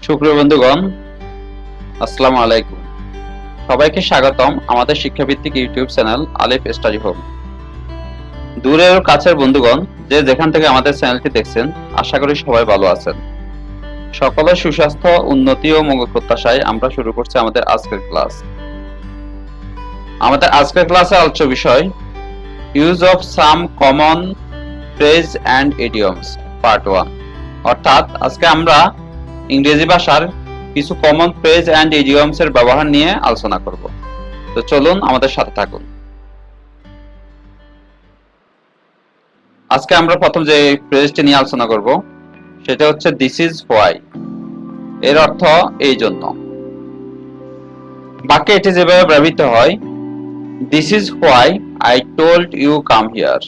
সুপ্রিয় বন্ধুগণ, আসসালামু আলাইকুম। সবাইকে স্বাগতম আমাদের শিক্ষাভিত্তিক ইউটিউব চ্যানেল আলিফ স্টাডি হোম। দূরের ও কাছের বন্ধুগণ, যে যেখান থেকে আমাদের চ্যানেলটি দেখছেন, আশা করি সবাই ভালো আছেন। সকলের সুস্বাস্থ্য, উন্নতি ও মঙ্গল প্রত্যাশায় আমরা শুরু করছি আমাদের আজকের ক্লাস। আমাদের আজকের ক্লাসে আলোচ্য বিষয় use of some common phrase and idioms part 1। অর্থাৎ আজকে আমরা ইংরেজি ভাষার কিছু কমন ফ্রেজ অ্যান্ড ইডিয়মস এর ব্যবহার নিয়ে আলোচনা করব। তো চলুন আমাদের সাথে থাকুন। আজকে আমরা প্রথম যে ফ্রেজটি নিয়ে আলোচনা করব সেটা হচ্ছে দিস ইজ হোয়াই। এর অর্থ এই জন্য। বাক্যে এটি যেভাবে ব্যবহৃত হয়, this is why I told you come here.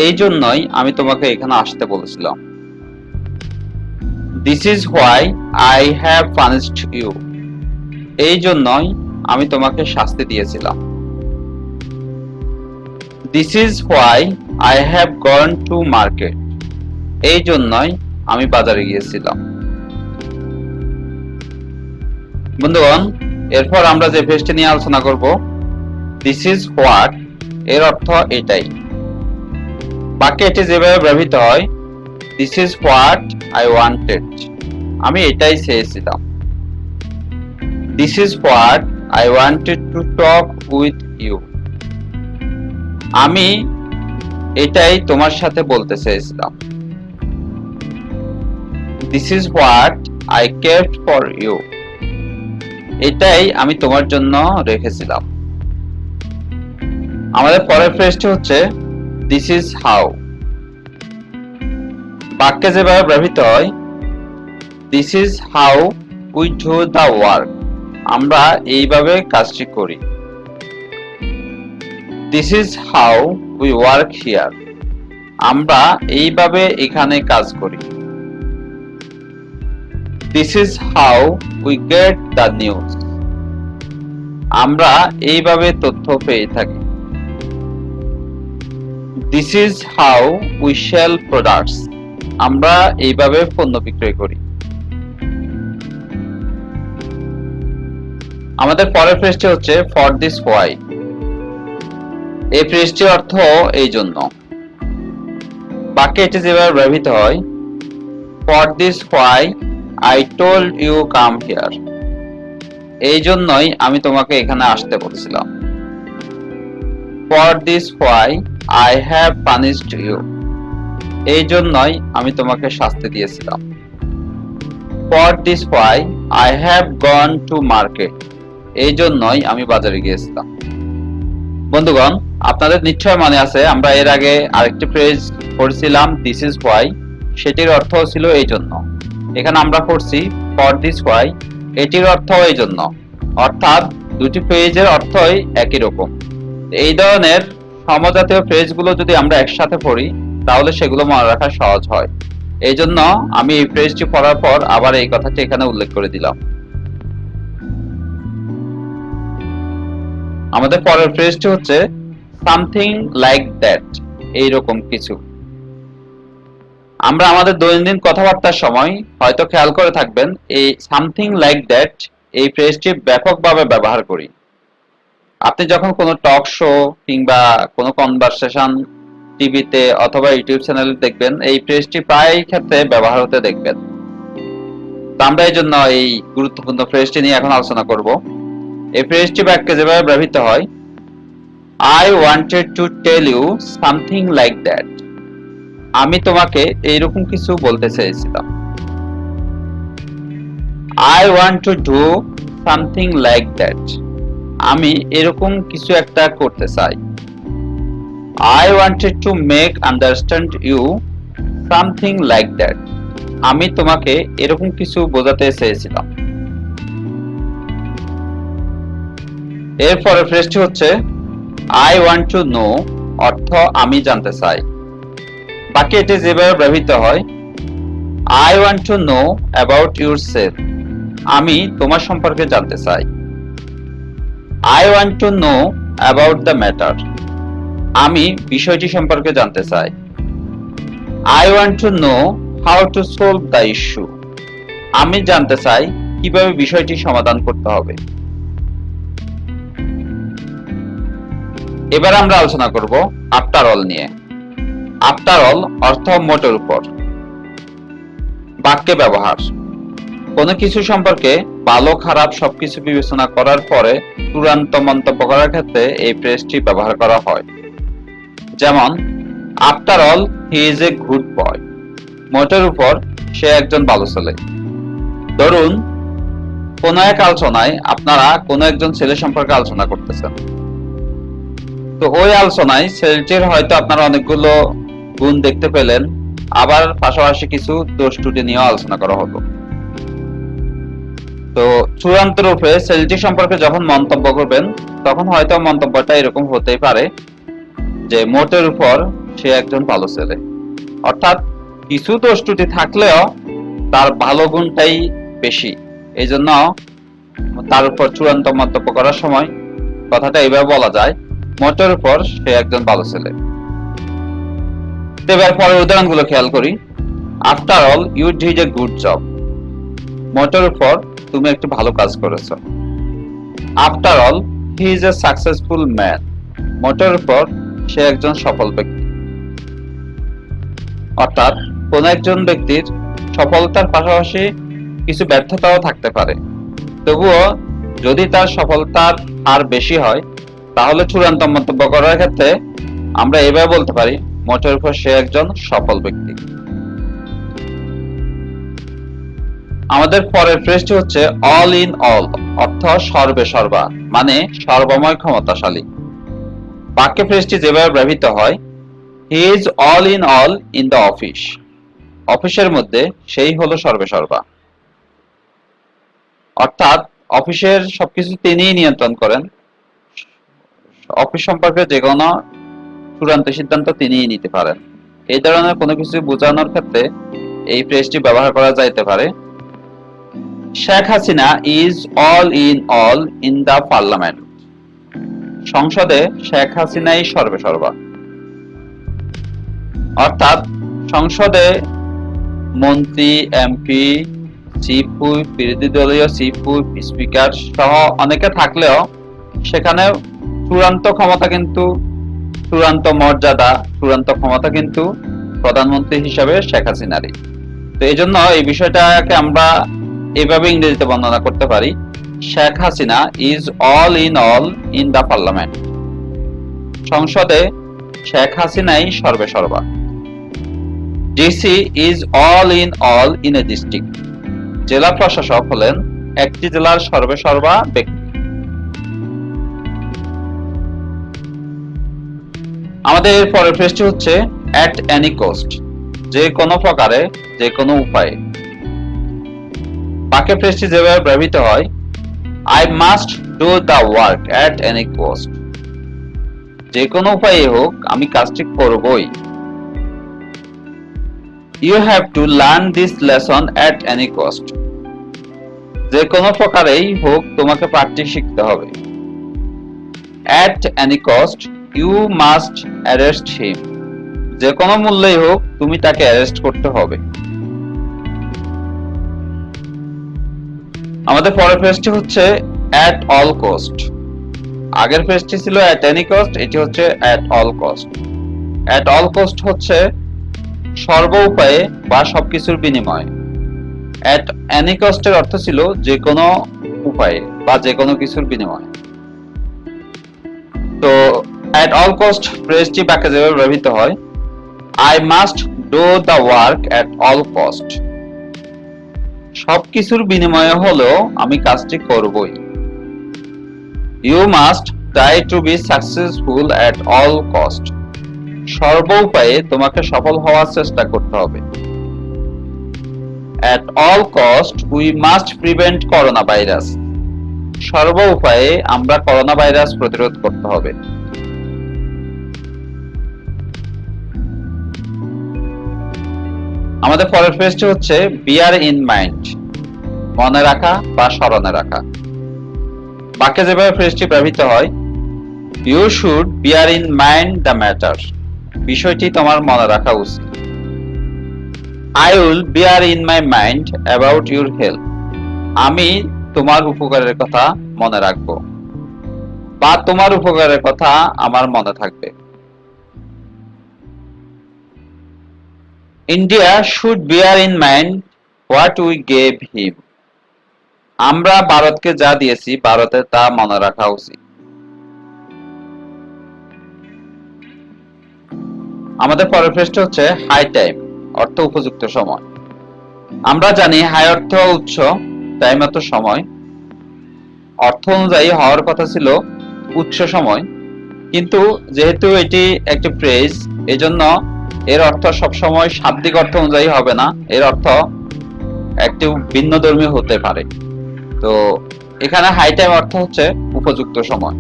এই জন্যই আমি তোমাকে এখানে আসতে বলেছিলাম। This is why I have punished you. এই জন্যই আমি তোমাকে শাস্তি দিয়েছিলাম। This is why I have gone to market. এই জন্যই আমি বাজারে গিয়েছিলাম। বন্ধুগণ, এরপর আমরা যে ফ্রেজটি নিয়ে আলোচনা করব, দিস ইজ হোয়াট, এর অর্থ এটাই। বাক্যে এটি যেভাবে ব্যবহৃত হয়, this is what I wanted. আমি এটাই চেয়েছিলাম। This is what I wanted to talk with you. আমি এটাই তোমার সাথে বলতে চেয়েছিলাম। This is what I kept for you. এটাই আমি তোমার জন্য রেখেছিলাম। আমাদের পরের ফ্রেজটি হচ্ছে দিস ইজ হাউ। বাক্যে যেভাবে ব্যবহৃত হয়, this is how we do the work. আমরা এইভাবে কাজটি করি। This is how we work here. আমরা এইভাবে এখানে কাজ করি। This is how we get the news. আমরা এইভাবে তথ্য পেয়ে থাকি। This is how we sell products. আমরা এইভাবে পণ্য বিক্রয় করি। আমাদের পরের ফ্রেজটি হচ্ছে ফর দিস হোয়াই। এই ফ্রেজটির অর্থ এই জন্য। বাক্যে এটি যেভাবে ব্যবহৃত হয়, for this why I told you come here. এই জন্যই আমি তোমাকে এখানে আসতে বলেছিলাম। For this why I have punished you. এই জন্যই আমি তোমাকে শাস্তি দিয়েছিলাম। For this why I have gone to market. এই জন্যই আমি বাজারে গিয়েছিলাম। বন্ধুগণ, আপনাদের নিশ্চয় মনে আছে আমরা এর আগে আরেকটি ফ্রেজ পড়ছিলাম দিস ইজ হোয়াই। সেটির অর্থ ছিল এই জন্য। এখানে আমরা পড়ছি ফর দিস হোয়াই, এটির অর্থ এই জন্য। অর্থাৎ দুটি ফ্রেজের অর্থই একই রকম। এই ধরনের সমজাতীয় ফ্রেজগুলো যদি আমরা একসাথে পড়ি তাহলে সেগুলো মনে রাখা সহজ হয়। এই জন্য আমি এই ফ্রেজটি পড়ার পর আবার এই কথাটি এখানে উল্লেখ করে দিলাম। আমাদের পরের ফ্রেজটি হচ্ছে সামথিং লাইক দ্যাট। এইরকম কিছু। আমরা আমাদের দৈনন্দিন কথাবার্তার সময় হয়তো খেয়াল করে থাকবেন, এই সামথিং লাইক দ্যাট এই ফ্রেজটি ব্যাপকভাবে ব্যবহার করি। আপনি যখন কোনো টক শো কিংবা কোনো কনভারসেশন টিভিতে অথবা ইউটিউব চ্যানেলে দেখবেন, এই ফ্রেজটি প্রায় ক্ষেত্রে ব্যবহার হতে দেখবেন। তো আমরা এই জন্য এই গুরুত্বপূর্ণ ফ্রেজটি নিয়ে এখন আলোচনা করব। এই ফ্রেজটি বাক্যে যেভাবে ব্যবহৃত হয়, I wanted to tell you something like that. আমি তোমাকে এইরকম কিছু বলতে চেয়েছিলাম। I want to do something like that. আমি এরকম কিছু একটা করতে চাই। I wanted to make understand you something like that. আমি তোমাকে এরকম কিছু বোঝাতে চেয়েছিলাম। এরপরের ফ্রেজটি হচ্ছে I want to know, অর্থ আমি জানতে চাই। বাকি এটি যেভাবে ব্যবহৃত হয়, I want to know about yourself. আমি তোমার সম্পর্কে জানতে চাই। I want to know about the matter. আমি বিষয়টি সম্পর্কে জানতে চাই। I want to know how to solve the issue. আমি জানতে চাই কিভাবে বিষয়টি সমাধান করতে হবে। এবার আমরা আলোচনা করব আফটার অল নিয়ে। আফটার অল অর্থ মোটের উপর। বাক্যে ব্যবহার: কোনো কিছু সম্পর্কে ভালো খারাপ সবকিছু বিবেচনা করার পরে চূড়ান্ত মন্তব্য করার ক্ষেত্রে এই ফ্রেজটি ব্যবহার করা হয়। যেমন, after all he is a good boy. মোটের উপর সে একজন ভালো ছেলে। ধরুন, কোন এক আলোচনায় আপনারা কোন একজন ছেলে সম্পর্কে আলোচনা করতেছেন। তো ওই আলোচনায় ছেলেটির হয়তো আপনারা অনেকগুলো গুণ দেখতে পেলেন, আবার পাশাপাশি কিছু দোষ ত্রুটি নিয়েও আলোচনা করা হলো। তো চূড়ান্ত রূপে ছেলেটি সম্পর্কে যখন মন্তব্য করবেন, তখন হয়তো মন্তব্যটা এরকম হতেই পারে যে মোটের উপর সে একজন ভালো ছেলে। অর্থাৎ কিছু দোষ ত্রুটি থাকলেও তার ভালো গুণটাই বেশি, এই জন্য তার উপর চূড়ান্ত মন্তব্য করার সময় কথাটা এইভাবে বলা যায়, মোটের উপর সে একজন ভালো ছেলে। এবার পরের উদাহরণগুলো খেয়াল করি। After all you did a good job. মোটের উপর তুমি একটি ভালো কাজ করেছো। After all he is a successful man. মোটের উপর সে একজন সফল ব্যক্তি। অর্থাৎ কোন একজন ব্যক্তির সফলতার পাশাপাশি কিছু ব্যর্থতাও থাকতে পারে, তবুও যদি তার সফলতার হার বেশি হয়, তাহলে চূড়ান্ত মন্তব্য করার ক্ষেত্রে আমরা এভাবে বলতে পারি, মোটের উপর সে একজন সফল ব্যক্তি। আমাদের পরের ফ্রেজটি হচ্ছে অল ইন অল, অর্থ সর্বে সর্বা, মানে সর্বময় ক্ষমতাশালী। বাক্যে ফ্রেজটি যেভাবে ব্যবহৃত হয়, he is all in the office. অফিসের মধ্যে সেই হলো সর্বে সর্বা। অর্থাৎ অফিসের সবকিছু তিনিই নিয়ন্ত্রণ করেন। অফিস সম্পর্কে যে কোনো চূড়ান্ত সিদ্ধান্ত তিনিই নিতে পারেন। এই ধরনের কোনো কিছু বোঝানোর ক্ষেত্রে এই ফ্রেজটি ব্যবহার করা যাইতে পারে। Sheikh Hasina is all in the parliament. সংসদে শেখ হাসিনাই সর্বে সর্বা। অর্থাৎ সংসদে মন্ত্রী, এমপি, চিফ হুইপ, বিরোধী দলীয় চিফ হুইপ, স্পিকার সহ অনেকে থাকলেও সেখানে চূড়ান্ত মর্যাদা, চূড়ান্ত ক্ষমতা কিন্তু প্রধানমন্ত্রী হিসাবে শেখ হাসিনারই। তো এই জন্য এই বিষয়টাকে আমরা এইভাবে ইংরেজিতে বর্ণনা করতে পারি, Sheikh Hasina is all in the parliament. সংসদে শেখ হাসিনাই সর্বে সর্বা। DC is all in a district. জেলা প্রশাসক হলেন একটি জেলার সর্বে সর্বা ব্যক্তি। আমাদের পরের ফ্রেজটি হচ্ছে অ্যাট এনি কস্ট, যে কোনো প্রকারে, যে কোনো উপায়ে। বাক্যে ফ্রেজটি যেভাবে ব্যবহৃত হয়, I must do the work at any cost. যে কোনো উপায়ে হোক আমি কাজটি করবই। You have to learn this lesson at any cost. যে কোনো প্রকারেই হোক তোমাকে পাঠটি শিখতে হবে। At any cost you must arrest him. যে কোনো মূল্যেই হোক তুমি তাকে অ্যারেস্ট করতে হবে। আমাদের পরের ফ্রেজটি হচ্ছে অ্যাট অল কস্ট। আগের ফ্রেজটি ছিল অ্যাট এনি কস্ট, এটি হচ্ছে at all cost. At all cost হচ্ছে সর্ব উপায়ে বা সবকিছুর বিনিময়ে। অ্যাট এনি কস্টের অর্থ ছিল যে কোনো উপায়ে বা যে কোনো কিছুর বিনিময়ে। তো অ্যাট অল কস্ট ফ্রেজটি বাক্যে যেভাবে ব্যবহৃত হয়, I must do the work at all cost. সবকিছুর বিনিময়ে হলেও আমি কাজটি করবই। You must try to be successful at all cost. সর্ব উপায়ে তোমাকে সফল হওয়ার চেষ্টা করতে হবে। At all cost we must prevent corona virus. সর্ব উপায়ে আমরা করোনা ভাইরাস প্রতিরোধ করতে হবে। আমাদের পরের ফ্রেজটি হচ্ছে বিয়ার ইন মাইন্ড, মনে রাখা বা স্মরণে রাখা। বাক্যে যেভাবে ফ্রেজটি ব্যবহৃত হয়, you should bear in mind the matter. বিষয়টি তোমার মনে রাখা উচিত। I will bear in my mind about your help. আমি তোমার উপকারের কথা মনে রাখবো বা তোমার উপকারের কথা আমার মনে থাকবে। India should bear in mind what we gave him. আমরা ভারতকে যা দিয়েছি ভারতের তা মনে রাখা উচিত। আমাদের পরের পৃষ্ঠা হচ্ছে হাই টাইম, অর্থ উপযুক্ত সময়। আমরা জানি হাই অর্থ উচ্চ, টাইম অর্থ সময়। অর্থ অনুযায়ী হওয়ার কথা ছিল উচ্চ সময়, কিন্তু যেহেতু এটি একটি ফ্রেজ, এজন্য এর অর্থ সবসময় শাব্দিক অর্থ অনুযায়ী হবে না, এর অর্থ একটি ভিন্নধর্মী হতে পারে। তো এখানে হাই টাইম অর্থ হচ্ছে উপযুক্ত সময়।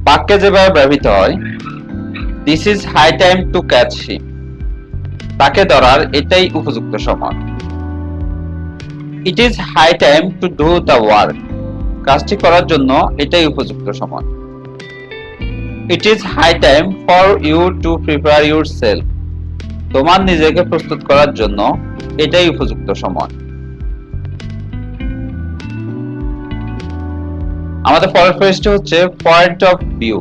বাক্যে যেভাবে ব্যবহৃত হয়, this is high time to catch him, তাকে ধরার এটাই উপযুক্ত সময়। It is high time to do the work, কাজটি করার জন্য এটাই উপযুক্ত সময়। It is high time for you to prepare yourself, তোমার নিজেকে প্রস্তুত করার জন্য এটাই উপযুক্ত সময়। আমাদের পরের পৃষ্ঠা হচ্ছে পয়েন্ট অফ ভিউ,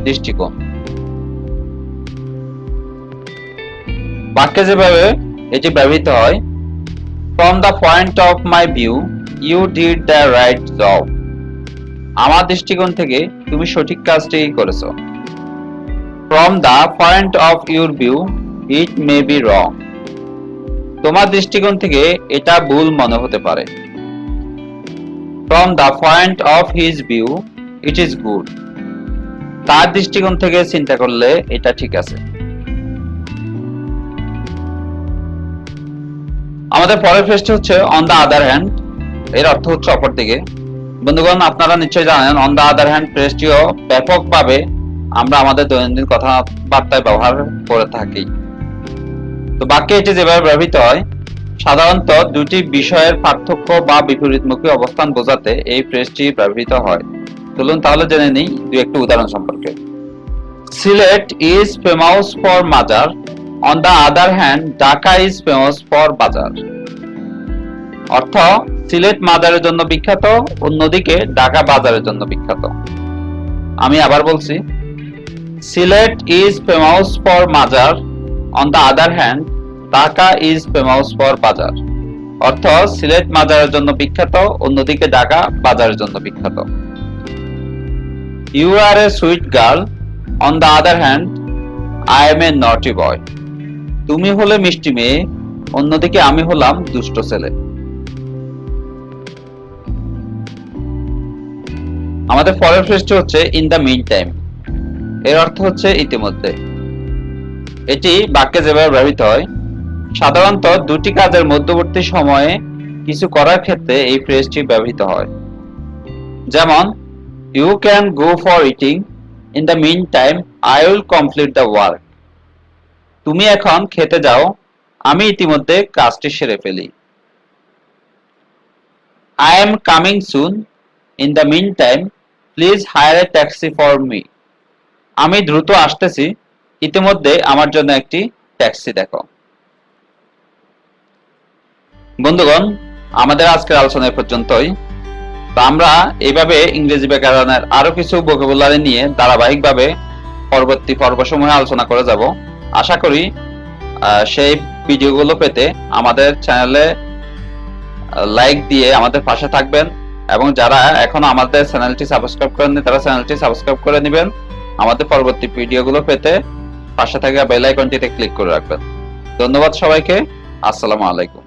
দৃষ্টিকোণ। বাক্যে যেভাবে এটি ব্যবহৃত হয়, from the point of my view you did the right job, আমার দৃষ্টিকোণ থেকে তুমি সঠিক কাজটি করেছো। From the point of your view it may be wrong, তোমার দৃষ্টিকোণ থেকে এটা ভুল মনে হতে পারে। From the point of his view it is good, তার দৃষ্টিকোণ থেকে চিন্তা করলে এটা ঠিক আছে। আমাদের পরের পৃষ্ঠা হচ্ছে অন দ্য আদার হ্যান্ড, এর অর্থ হচ্ছে অপরদিকে। বন্ধুগণ, আপনারা নিশ্চয়ই জানেন অন দ্য আদার হ্যান্ড ফ্রেজটিও ব্যাপকভাবে আমরা আমাদের দৈনন্দিন কথাবার্তায় ব্যবহার করে থাকি। তো বাক্যে এটি যেভাবে ব্যবহৃত হয়, সাধারণত দুটি বিষয়ের পার্থক্য বা বিপরীতমুখী অবস্থান বোঝাতে এই ফ্রেজটি ব্যবহৃত হয়। চলুন তাহলে জেনে নিই দুই একটি উদাহরণ সম্পর্কে। সিলেট ইজ ফেমাস ফর মাজার, on the other hand Dhaka is famous for বাজার। অর্থ, সিলেট মাজারের জন্য বিখ্যাত, অন্যদিকে ঢাকা বাজারের জন্য বিখ্যাত। আমি আবার বলছি, সিলেট ইজ ফেমাস ফর মাজার, on the other hand Dhaka is famous for বাজার। অর্থ, সিলেট মাজারের জন্য বিখ্যাত, অন্যদিকে ঢাকা বাজারের জন্য বিখ্যাত। You are a sweet girl, on the other hand I am a naughty boy. তুমি হলে মিষ্টি মেয়ে, অন্যদিকে আমি হলাম দুষ্ট ছেলে। আমাদের পরের পৃষ্ঠা হচ্ছে ইন দ্য মিন টাইম, এর অর্থ হচ্ছে ইতিমধ্যে। এটি বাক্যে যেভাবে ব্যবহৃত হয়, সাধারণত দুটি কাজের মধ্যবর্তী সময়ে কিছু করার ক্ষেত্রে এই ফ্রেজটি ব্যবহৃত হয়। যেমন, you can go for eating, in the mean time I will complete the work. তুমি এখন খেতে যাও, আমি ইতিমধ্যে কাজটি সেরে ফেলি। I am coming soon, in the mean time please hire a taxi for me. আমি দ্রুত আসতেছি, ইতিমধ্যে আমার জন্য একটি ট্যাক্সি দেখো। বন্ধুগণ, আমাদের আজকের আলোচনা পর্যন্তই। আমরা এইভাবে ইংরেজি ব্যাকরণের আরো কিছু ভোকাবুলারি নিয়ে ধারাবাহিকভাবে পরবর্তী পর্বসমূহে আলোচনা করে যাব। আশা করি সেই ভিডিওগুলো পেতে আমাদের চ্যানেলে লাইক দিয়ে আমাদের পাশে থাকবেন, এবং যারা এখনো আমাদের চ্যানেলটি সাবস্ক্রাইব করেননি তারা চ্যানেলটি সাবস্ক্রাইব করে নেবেন। আমাদের পরবর্তী ভিডিওগুলো পেতে পাশে থাকা বেল আইকনটিতে ক্লিক করে রাখবেন। ধন্যবাদ সবাইকে। আসসালামু আলাইকুম।